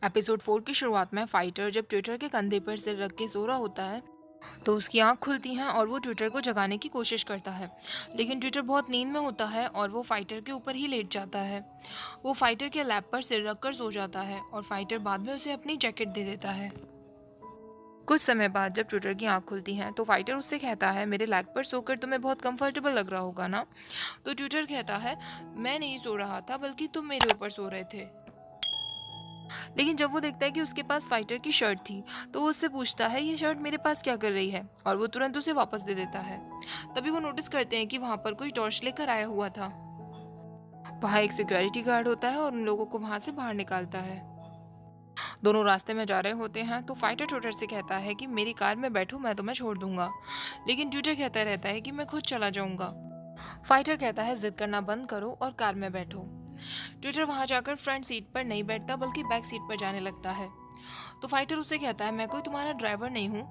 Episode 4 की शुरुआत में फाइटर जब ट्विटर के कंधे पर सिर रख के सो रहा होता है तो उसकी आंख खुलती है और वो ट्विटर को जगाने की कोशिश करता है। लेकिन ट्विटर बहुत नींद में होता है और वो फाइटर के ऊपर ही लेट जाता है। वो फाइटर के लैप पर सिर रखकर सो जाता है और फाइटर बाद में उसे अपनी जैकेट दे देता है। कुछ समय बाद जब ट्विटर की आंख खुलती है तो फाइटर उससे कहता है, मेरे लैप पर सोकर तुम्हें बहुत कंफर्टेबल लग रहा होगा ना। तो ट्विटर कहता है, मैं नहीं सो रहा था बल्कि तुम मेरे ऊपर सो रहे थे। लेकिन जब वो देखता है कि उसके पास फाइटर की शर्ट थी तो वो उससे पूछता है, ये शर्ट मेरे पास क्या कर रही है, और वो तुरंत उसे वापस दे देता है। तभी वो नोटिस करते हैं कि वहां पर कोई टॉर्च लेकर आया हुआ था। वहां एक सिक्योरिटी गार्ड होता है और उन लोगों को वहां से बाहर निकालता है। दोनों रास्ते में जा रहे होते हैं तो फाइटर ट्विटर से कहता है कि मेरी कार में बैठो, मैं तुम्हें छोड़ दूंगा। लेकिन ट्विटर कहता रहता है कि मैं खुद चला जाऊंगा। फाइटर कहता है, जिद करना बंद करो और कार में बैठो। ट्विटर वहां जाकर फ्रंट सीट पर नहीं बैठता बल्कि बैक सीट पर जाने लगता है। तो फाइटर उसे कहता है, मैं कोई तुम्हारा ड्राइवर नहीं हूँ,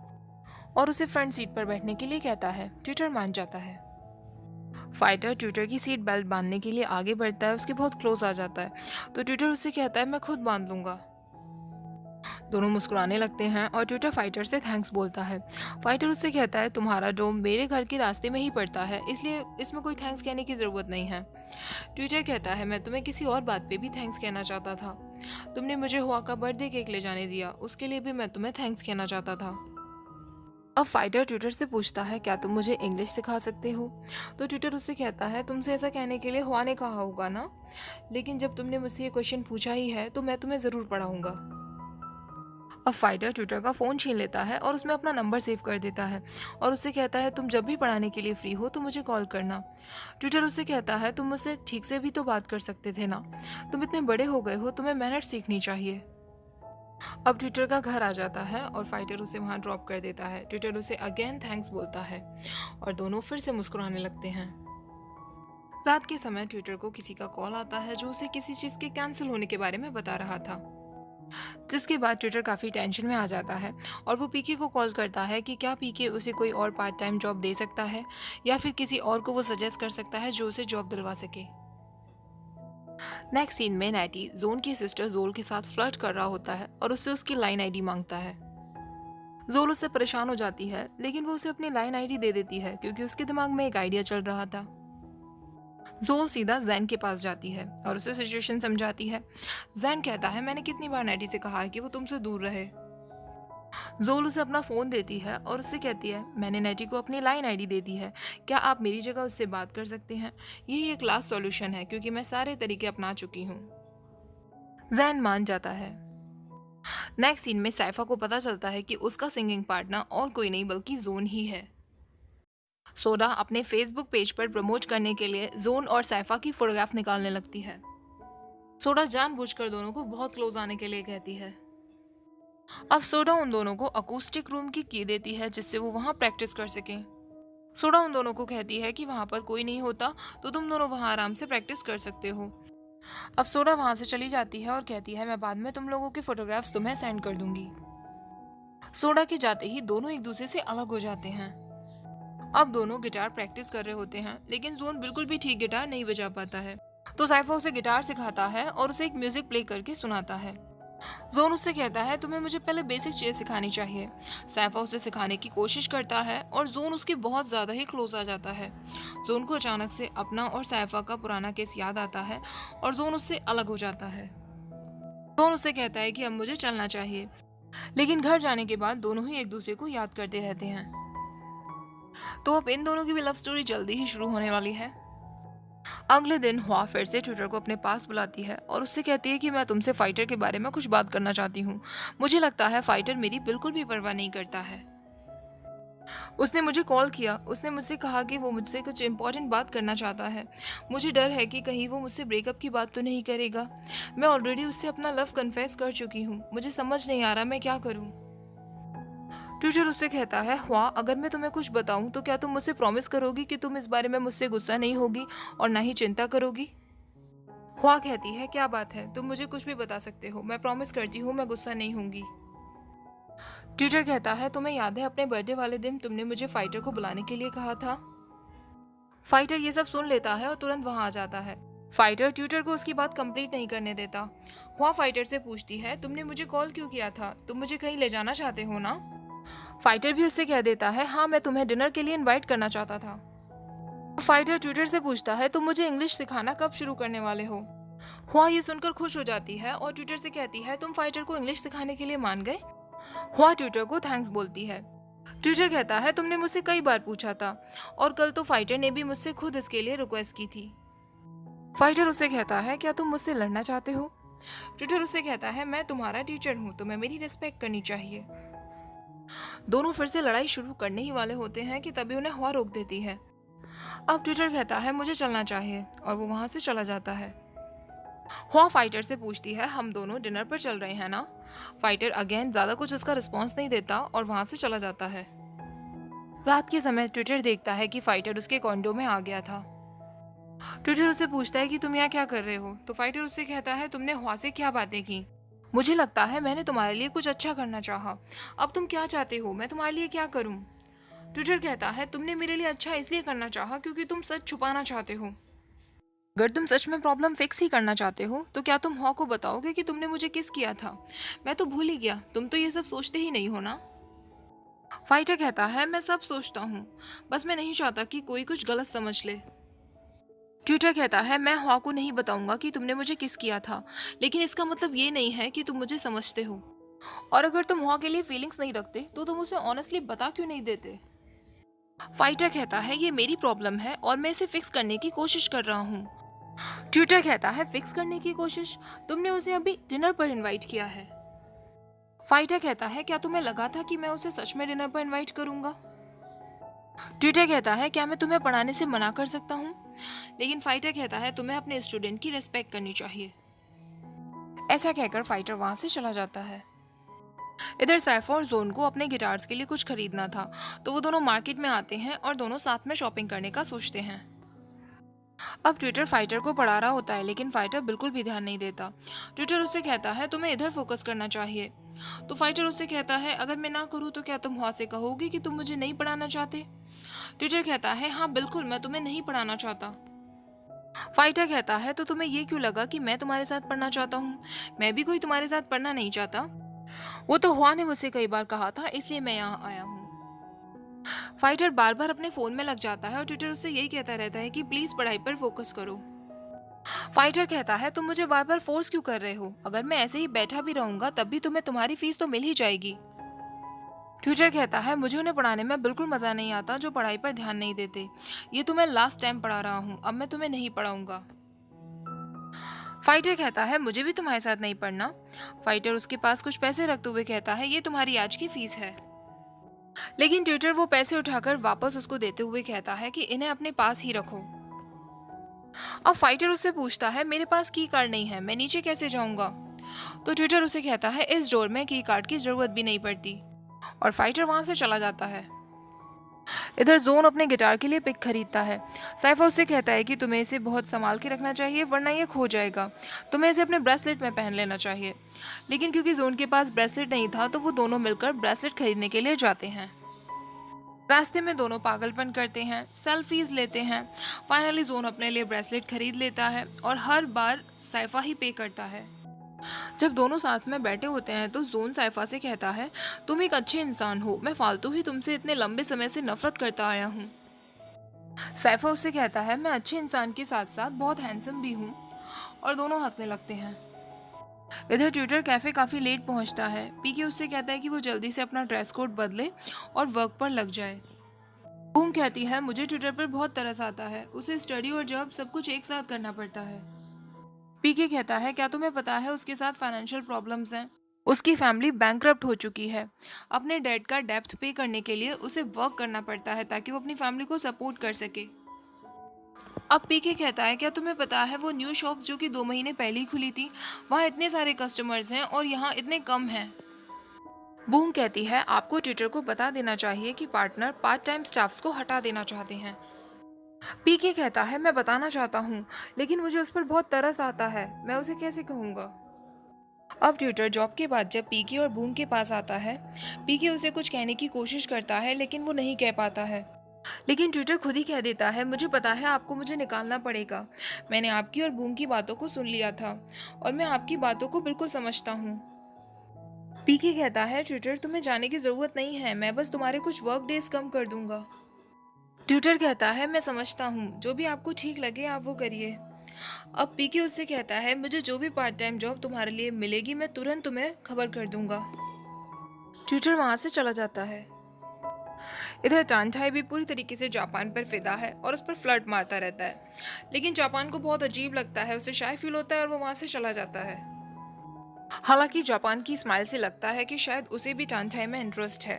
और उसे फ्रंट सीट पर बैठने के लिए कहता है। ट्विटर मान जाता है। फाइटर ट्विटर की सीट बेल्ट बांधने के लिए आगे बढ़ता है, उसके बहुत क्लोज आ जाता है। तो ट्विटर उससे कहता है, मैं खुद बांध लूंगा। दोनों मुस्कुराने लगते हैं और ट्विटर फाइटर से थैंक्स बोलता है। फाइटर उससे कहता है, तुम्हारा डोम मेरे घर के रास्ते में ही पड़ता है, इसलिए इसमें कोई थैंक्स कहने की ज़रूरत नहीं है। ट्विटर कहता है, मैं तुम्हें किसी और बात पे भी थैंक्स कहना चाहता था। तुमने मुझे हुआ का बर्थडे केक ले जाने दिया, उसके लिए भी मैं तुम्हें थैंक्स कहना चाहता था। अब फाइटर ट्विटर से पूछता है, क्या तुम मुझे इंग्लिश सिखा सकते हो। तो ट्विटर उससे कहता है, तुमसे ऐसा कहने के लिए हुआ ने कहा होगा ना, लेकिन जब तुमने मुझसे ये क्वेश्चन पूछा ही है तो मैं तुम्हें ज़रूर पढ़ाऊंगा। अब फाइटर ट्विटर का फ़ोन छीन लेता है और उसमें अपना नंबर सेव कर देता है और उससे कहता है, तुम जब भी पढ़ाने के लिए फ्री हो तो मुझे कॉल करना। ट्विटर उससे कहता है, तुम मुझसे ठीक से भी तो बात कर सकते थे ना, तुम इतने बड़े हो गए हो, तुम्हें मैनर्स सीखनी चाहिए। अब ट्विटर का घर आ जाता है और फाइटर उसे वहाँ ड्रॉप कर देता है। ट्विटर उसे अगेन थैंक्स बोलता है और दोनों फिर से मुस्कुराने लगते हैं। रात के समय ट्विटर को किसी का कॉल आता है जो उसे किसी चीज़ के कैंसिल होने के बारे में बता रहा था, जिसके बाद ट्विटर काफ़ी टेंशन में आ जाता है और वो पीके को कॉल करता है कि क्या पीके उसे कोई और पार्ट टाइम जॉब दे सकता है या फिर किसी और को वो सजेस्ट कर सकता है जो उसे जॉब दिलवा सके। नेक्स्ट सीन में नाइटी जोन की सिस्टर जोल के साथ फ्लर्ट कर रहा होता है और उससे उसकी लाइन आईडी मांगता है। जोल उससे परेशान हो जाती है लेकिन वो उसे अपनी लाइन आईडी दे देती है क्योंकि उसके दिमाग में एक आइडिया चल रहा था। जोल सीधा जैन के पास जाती है और उसे सिचुएशन समझाती है। जैन कहता है, मैंने कितनी बार नाइटी से कहा है कि वो तुमसे दूर रहे। जोल उसे अपना फ़ोन देती है और उससे कहती है, मैंने नेटी को अपनी लाइन आईडी दे दी है, क्या आप मेरी जगह उससे बात कर सकते हैं। यही एक लास्ट सॉल्यूशन है क्योंकि मैं सारे तरीके अपना चुकी हूँ। जैन मान जाता है। नेक्स्ट सीन में साइफा को पता चलता है कि उसका सिंगिंग पार्टनर और कोई नहीं बल्कि जोन ही है। सोडा अपने फेसबुक पेज पर प्रमोट करने के लिए जोन और साइफा की फोटोग्राफ निकालने लगती है। सोडा जानबूझकर दोनों को बहुत क्लोज आने के लिए कहती है। अब सोडा उन दोनों को अकूस्टिक रूम की देती है जिससे वो वहाँ प्रैक्टिस कर सकें। सोडा उन दोनों को कहती है कि वहाँ पर कोई नहीं होता तो तुम दोनों वहाँ आराम से प्रैक्टिस कर सकते हो। अब सोडा वहाँ से चली जाती है और कहती है, मैं बाद में तुम लोगों के फोटोग्राफ्स तुम्हें सेंड कर दूंगी। सोडा के जाते ही दोनों एक दूसरे से अलग हो जाते हैं। अब दोनों गिटार प्रैक्टिस कर रहे होते हैं लेकिन जोन बिल्कुल भी ठीक गिटार नहीं बजा पाता है। तो साइफा उसे गिटार सिखाता है और उसे एक म्यूजिक प्ले करके सुनाता है। जोन उससे कहता है, तुम्हें मुझे पहले बेसिक चीज़ सिखानी चाहिए। सैफा उसे सिखाने की कोशिश करता है और जोन उसके बहुत ज़्यादा ही क्लोज आ जाता है। जोन को अचानक से अपना और सैफा का पुराना केस याद आता है और जोन उससे अलग हो जाता है। जोन उससे कहता है कि अब मुझे चलना चाहिए, लेकिन घर जाने के बाद दोनों ही एक दूसरे को याद करते रहते हैं। तो अब इन दोनों की भी लव स्टोरी जल्दी ही शुरू होने वाली है। अगले दिन हुआ फिर से ट्विटर को अपने पास बुलाती है और उससे कहती है कि मैं तुमसे फाइटर के बारे में कुछ बात करना चाहती हूँ। मुझे लगता है फाइटर मेरी बिल्कुल भी परवाह नहीं करता है। उसने मुझे कॉल किया, उसने मुझसे कहा कि वो मुझसे कुछ इंपॉर्टेंट बात करना चाहता है। मुझे डर है कि कहीं वो मुझसे ब्रेकअप की बात तो नहीं करेगा। मैं ऑलरेडी उससे अपना लव कन्फेस कर चुकी हूँ, मुझे समझ नहीं आ रहा मैं क्या करूँ। ट्विटर उससे कहता है, हुआ अगर मैं तुम्हें कुछ बताऊं तो क्या तुम मुझसे प्रॉमिस करोगी कि तुम इस बारे में मुझसे गुस्सा नहीं होगी और ना ही चिंता करोगी। हुआ कहती है, क्या बात है, तुम मुझे कुछ भी बता सकते हो, मैं प्रॉमिस करती हूँ मैं गुस्सा नहीं होंगी। ट्विटर कहता है, तुम्हें याद है अपने बर्थडे वाले दिन तुमने मुझे फाइटर को बुलाने के लिए कहा था। फाइटर ये सब सुन लेता है और तुरंत वहां आ जाता है। फाइटर ट्यूटर को उसकी बात कंप्लीट नहीं करने देता। हुआ फाइटर से पूछती है, तुमने मुझे कॉल क्यों किया था? तुम मुझे कहीं ले जाना चाहते हो ना? फाइटर भी उससे कह देता है, हाँ मैं तुम्हें डिनर के लिए इनवाइट करना चाहता था। फाइटर ट्यूटर से पूछता है, तुम मुझे इंग्लिश सिखाना कब शुरू करने वाले हो? हुआ ये सुनकर खुश हो जाती है और ट्यूटर से कहती है, तुम फाइटर को इंग्लिश सिखाने के लिए मान गए? हुआ ट्यूटर को थैंक्स बोलती है। ट्यूटर कहता है, तुमने मुझसे कई बार पूछा था और कल तो फाइटर ने भी मुझसे खुद इसके लिए रिक्वेस्ट की थी। फाइटर उसे कहता है, क्या तुम मुझसे लड़ना चाहते हो? ट्यूटर उसे कहता है, मैं तुम्हारा टीचर हूँ, तुम्हें मेरी रिस्पेक्ट करनी चाहिए। दोनों फिर से लड़ाई शुरू करने ही वाले होते हैं कि तभी उन्हें हुआ रोक देती है। अब ट्यूटर कहता है, मुझे चलना चाहिए, और वो वहां से चला जाता है। हुआ फाइटर से पूछती है, हम दोनों डिनर पर चल रहे हैं ना? फाइटर अगेन ज्यादा कुछ उसका रिस्पॉन्स नहीं देता और वहां से चला जाता है। रात के समय ट्विटर देखता है कि फाइटर उसके कॉन्डो में आ गया था। ट्विटर उससे पूछता है कि तुम यहाँ क्या कर रहे हो? तो फाइटर उससे कहता है, तुमने हुआ से क्या बातें की? मुझे लगता है मैंने तुम्हारे लिए कुछ अच्छा करना चाहा। अब तुम क्या चाहते हो, मैं तुम्हारे लिए क्या करूं? ट्विटर कहता है, तुमने मेरे लिए अच्छा इसलिए करना चाहा क्योंकि तुम सच छुपाना चाहते हो। अगर तुम सच में प्रॉब्लम फिक्स ही करना चाहते हो तो क्या तुम हॉ को बताओगे कि तुमने मुझे किस किया था? मैं तो भूल ही गया, तुम तो ये सब सोचते ही नहीं हो ना? फाइटर कहता है, मैं सब सोचता हूँ, बस मैं नहीं चाहता कि कोई कुछ गलत समझ ले। ट्विटर कहता है, मैं हॉ को नहीं बताऊंगा कि तुमने मुझे किस किया था, लेकिन इसका मतलब ये नहीं है कि तुम मुझे समझते हो। और अगर तुम हॉ के लिए फीलिंग्स नहीं रखते तो तुम उसे ऑनेस्टली बता क्यों नहीं देते? फाइटर कहता है, ये मेरी प्रॉब्लम है और मैं इसे फिक्स करने की कोशिश कर रहा हूँ। ट्विटर कहता है, फिक्स करने की कोशिश? तुमने उसे अभी डिनर पर इनवाइट किया है। फाइटर कहता है, क्या तुम्हें लगा था कि मैं उसे सच में डिनर पर इनवाइट करूंगा? ट्विटर कहता है, क्या मैं तुम्हें पढ़ाने से मना कर सकता हूँ? लेकिन फाइटर कहता है, तुम्हें अपने स्टूडेंट की रिस्पेक्ट करनी चाहिए। ऐसा कहकर फाइटर वहां से चला जाता है। इधर सैफा और जोन को अपने गिटार्स के लिए कुछ खरीदना था, तो वो दोनों मार्केट में आते हैं और दोनों साथ में शॉपिंग करने का सोचते हैं। अब ट्विटर फाइटर को पढ़ा रहा होता है, लेकिन फाइटर बिल्कुल भी ध्यान नहीं देता। ट्विटर उससे कहता है, तुम्हें इधर फोकस करना चाहिए। तो फाइटर उससे कहता है, अगर मैं ना करूँ तो क्या तुम वहां से कहोगे कि तुम मुझे नहीं पढ़ाना चाहते? ट्विटर कहता है, हाँ बिल्कुल, मैं तुम्हें नहीं पढ़ाना चाहता। फाइटर कहता है, तो तुम्हें ये क्यों लगा कि मैं तुम्हारे साथ पढ़ना चाहता हूँ? मैं भी कोई तुम्हारे साथ पढ़ना नहीं चाहता। वो तो हुआ ने मुझसे कई बार कहा था, इसलिए मैं यहाँ आया हूँ। फाइटर बार बार अपने फोन में लग जाता है और ट्विटर उससे यही कहता रहता है कि प्लीज पढ़ाई पर फोकस करो। फाइटर कहता है, तुम मुझे बार बार फोर्स क्यों कर रहे हो? अगर मैं ऐसे ही बैठा भी रहूंगा तब भी तुम्हें तुम्हारी फीस तो मिल ही जाएगी। ट्विटर कहता है, मुझे उन्हें पढ़ाने में बिल्कुल मजा नहीं आता जो पढ़ाई पर ध्यान नहीं देते। ये तो मैं लास्ट टाइम पढ़ा रहा हूँ, अब मैं तुम्हें नहीं पढ़ाऊंगा। फाइटर कहता है, मुझे भी तुम्हारे साथ नहीं पढ़ना। फाइटर उसके पास कुछ पैसे रखते हुए कहता है, ये तुम्हारी आज की फीस है। लेकिन ट्विटर वो पैसे उठाकर वापस उसको देते हुए कहता है कि इन्हें अपने पास ही रखो। अब फाइटर उससे पूछता है, मेरे पास की कार्ड नहीं है, मैं नीचे कैसे जाऊंगा? तो ट्विटर उसे कहता है, इस डोर में की कार्ड की जरूरत भी नहीं पड़ती। और फाइटर वहां से चला जाता है। इधर जोन अपने गिटार के लिए पिक खरीदता है। साइफा उससे कहता है कि तुम्हें इसे बहुत संभाल के रखना चाहिए वरना ये खो जाएगा। तुम्हें इसे अपने ब्रेसलेट में पहन लेना चाहिए। लेकिन क्योंकि जोन के पास ब्रेसलेट नहीं था तो वो दोनों मिलकर ब्रेसलेट खरीदने के लिए जाते हैं। रास्ते में दोनों पागलपन करते हैं, सेल्फीज लेते हैं। फाइनली जोन अपने लिए ब्रेसलेट खरीद लेता है और हर बार साइफा ही पे करता है। जब दोनों साथ में बैठे होते हैं तो जोन साइफा से कहता है, तुम एक अच्छे इंसान हो, मैं फालतू ही तुमसे इतने लंबे समय से नफरत करता आया हूँ। साइफा उससे कहता है, मैं अच्छे इंसान के साथ साथ बहुत हैंडसम भी हूँ। और दोनों हंसने लगते हैं। इधर ट्विटर कैफे काफी लेट पहुंचता है। पीके उससे कहता है कि वो जल्दी से अपना ड्रेस कोड बदले और वर्क पर लग जाए। बूम कहती है, मुझे ट्विटर पर बहुत तरस आता है, उसे स्टडी और जॉब सब कुछ एक साथ करना पड़ता है। पीके कहता है, क्या तुम्हें पता है उसके साथ फाइनेंशियल प्रॉब्लम्स हैं? उसकी फैमिली बैंकरप्ट हो चुकी है। अपने डेट का डेप्थ पे करने के लिए उसे वर्क करना पड़ता है ताकि वो अपनी फैमिली को सपोर्ट कर सके। अब पीके कहता है, क्या तुम्हें पता है वो न्यू शॉप्स जो कि 2 महीने पहले ही खुली थी, वहाँ इतने सारे कस्टमर्स हैं और यहाँ इतने कम हैं। बूम कहती है, आपको ट्विटर को बता देना चाहिए कि पार्टनर पार्ट टाइम स्टाफ्स को हटा देना चाहते हैं। पीके कहता है, मैं बताना चाहता हूँ लेकिन मुझे उस पर बहुत तरस आता है, मैं उसे कैसे कहूँगा? अब ट्विटर जॉब के बाद जब पीके और बूम के पास आता है, पीके उसे कुछ कहने की कोशिश करता है लेकिन वो नहीं कह पाता है। लेकिन ट्विटर खुद ही कह देता है, मुझे पता है आपको मुझे निकालना पड़ेगा। मैंने आपकी और बूम की बातों को सुन लिया था और मैं आपकी बातों को बिल्कुल समझता हूँ। पीके कहता है, ट्विटर तुम्हें जाने की ज़रूरत नहीं है, मैं बस तुम्हारे कुछ वर्क डेज कम कर दूंगा। ट्विटर कहता है, मैं समझता हूँ, जो भी आपको ठीक लगे आप वो करिए। अब पीके उससे कहता है, मुझे जो भी पार्ट टाइम जॉब तुम्हारे लिए मिलेगी मैं तुरंत तुम्हें खबर कर दूंगा। ट्विटर वहां से चला जाता है। इधर टांटाई भी पूरी तरीके से जापान पर फिदा है और उस पर फ्लर्ट मारता रहता है, लेकिन जापान को बहुत अजीब लगता है, उसे शाय फील होता है और वो वहां से चला जाता है। हालांकि जापान की स्माइल से लगता है कि शायद उसे भी टांटाई में इंटरेस्ट है,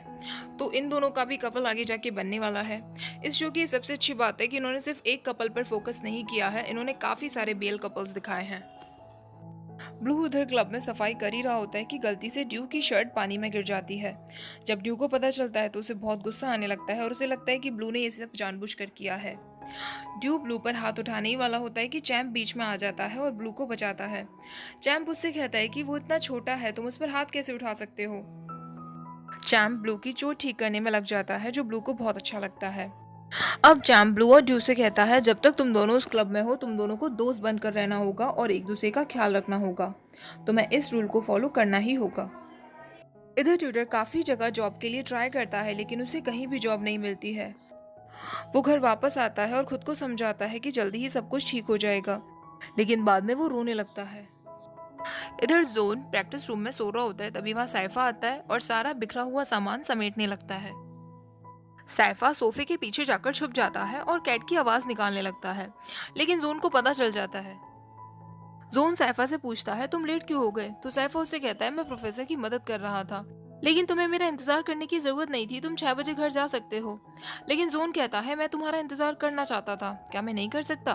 तो इन दोनों का भी कपल आगे जाके बनने वाला है। इस शो की सबसे अच्छी बात है कि इन्होंने सिर्फ एक कपल पर फोकस नहीं किया है, इन्होंने काफी सारे बेल कपल्स दिखाए हैं। ब्लू उधर क्लब में सफाई कर ही रहा होता है कि गलती से ड्यू की शर्ट पानी में गिर जाती है। जब ड्यू को पता चलता है तो उसे बहुत गुस्सा आने लगता है और उसे लगता है कि ब्लू ने ये सब जानबूझकर किया है। ड्यू ब्लू पर हाथ उठाने ही वाला होता है कि चैम्प बीच में आ जाता है और ब्लू को बचाता है। चैम्प उससे कहता है कि वो इतना छोटा है, तुम उस पर हाथ कैसे उठा सकते हो। चैम्प ब्लू की चोट ठीक करने में लग जाता है, जो ब्लू को बहुत अच्छा लगता है। अब चैम्प ब्लू और ड्यू से कहता है, जब तक तुम दोनों उस क्लब में हो तुम दोनों को दोस्त बनकर रहना होगा और एक दूसरे का ख्याल रखना होगा, तुम्हें इस रूल को फॉलो करना ही होगा। इधर ट्विटर काफी जगह जॉब के लिए ट्राई करता है, लेकिन उसे कहीं भी जॉब नहीं मिलती है। वो घर वापस आता है और खुद को समझाता है कि जल्दी ही सब कुछ ठीक हो जाएगा, लेकिन बाद में वो रोने लगता है। इधर जोन प्रैक्टिस रूम में सो रहा होता है, तभी वहां साइफा आता है और सारा बिखरा हुआ सामान समेटने लगता है। साइफा सोफे के पीछे जाकर छुप जाता है और कैट की आवाज निकालने लगता है, लेकिन जोन को पता चल जाता है। जोन साइफा से पूछता है, तुम लेट क्यों हो गए? तो साइफा उससे कहता है, मैं प्रोफेसर की मदद कर रहा था, लेकिन तुम्हें मेरा इंतजार करने की जरूरत नहीं थी, तुम 6 बजे घर जा सकते हो। लेकिन जोन कहता है, मैं तुम्हारा इंतजार करना चाहता था, क्या मैं नहीं कर सकता?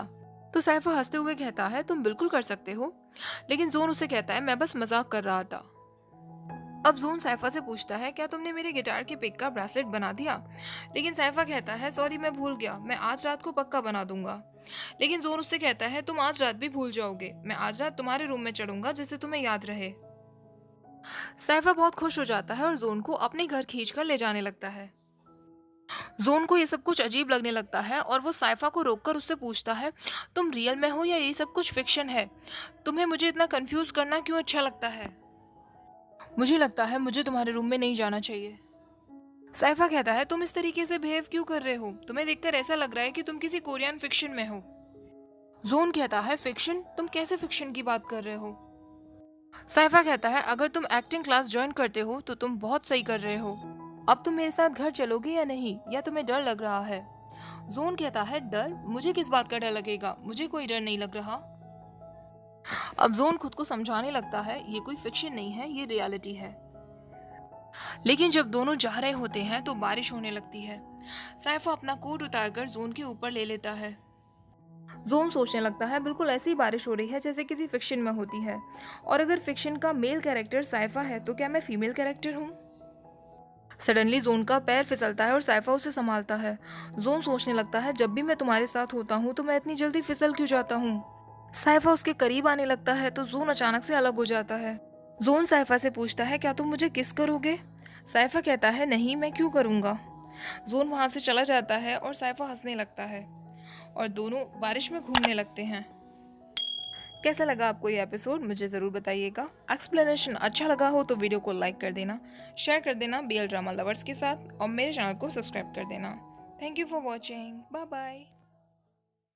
तो साइफा हंसते हुए कहता है, तुम बिल्कुल कर सकते हो। लेकिन जोन उसे कहता है, मैं बस मजाक कर रहा था। अब जोन साइफा से पूछता है, क्या तुमने मेरे गिटार के पिक का ब्रेसलेट बना दिया? लेकिन साइफा कहता है, सॉरी मैं भूल गया, मैं आज रात को पक्का बना दूंगा। लेकिन जोन उससे कहता है, तुम आज रात भी भूल जाओगे, मैं आज रात तुम्हारे रूम में चढ़ूंगा जिससे तुम्हें याद रहे। साइफा बहुत खुश हो जाता है और जोन को अपने घर खींचकर ले जाने लगता है। जोन को ये सब कुछ अजीब लगने लगता है और वो साइफा को रोककर उससे पूछता है, तुम रियल में हो या ये सब कुछ फिक्शन है? तुम्हें मुझे इतना कंफ्यूज करना क्यों अच्छा लगता है? मुझे लगता है मुझे तुम्हारे रूम में नहीं जाना चाहिए। साइफा कहता है, तुम इस तरीके से बिहेव क्यों कर रहे हो? तुम्हें देखकर ऐसा लग रहा है कि तुम किसी कोरियन फिक्शन में हो। जोन कहता है, फिक्शन? तुम कैसे फिक्शन की बात कर रहे हो? साइफा कहता है, अगर तुम एक्टिंग क्लास ज्वाइन करते हो तो तुम बहुत सही कर रहे हो। अब तुम मेरे साथ घर चलोगे या नहीं, या तुम्हें डर लग रहा है? जोन कहता है, डर? मुझे किस बात का डर लगेगा, मुझे कोई डर नहीं लग रहा। अब जोन खुद को समझाने लगता है, ये कोई फिक्शन नहीं है, ये रियलिटी है। लेकिन जब दोनों जा रहे होते हैं तो बारिश होने लगती है। साइफा अपना कोट उतारकर जोन के ऊपर ले लेता है। जोन सोचने लगता है, बिल्कुल ऐसी बारिश हो रही है जैसे किसी फिक्शन में होती है, और अगर फिक्शन का मेल कैरेक्टर साइफा है तो क्या मैं फीमेल कैरेक्टर हूँ? सडनली जोन का पैर फिसलता है और साइफा उसे संभालता है। जोन सोचने लगता है, जब भी मैं तुम्हारे साथ होता हूँ तो मैं इतनी जल्दी फिसल क्यों जाता हूँ? साइफा उसके करीब आने लगता है तो जोन अचानक से अलग हो जाता है। जोन साइफा से पूछता है, क्या तुम मुझे किस करोगे? साइफा कहता है, नहीं, मैं क्यों करूँगा। जोन वहाँ से चला जाता है और साइफा हंसने लगता है और दोनों बारिश में घूमने लगते हैं। कैसा लगा आपको ये एपिसोड, मुझे ज़रूर बताइएगा। एक्सप्लेनेशन अच्छा लगा हो तो वीडियो को लाइक कर देना, शेयर कर देना BL ड्रामा लवर्स के साथ और मेरे चैनल को सब्सक्राइब कर देना। Thank you for watching, bye bye.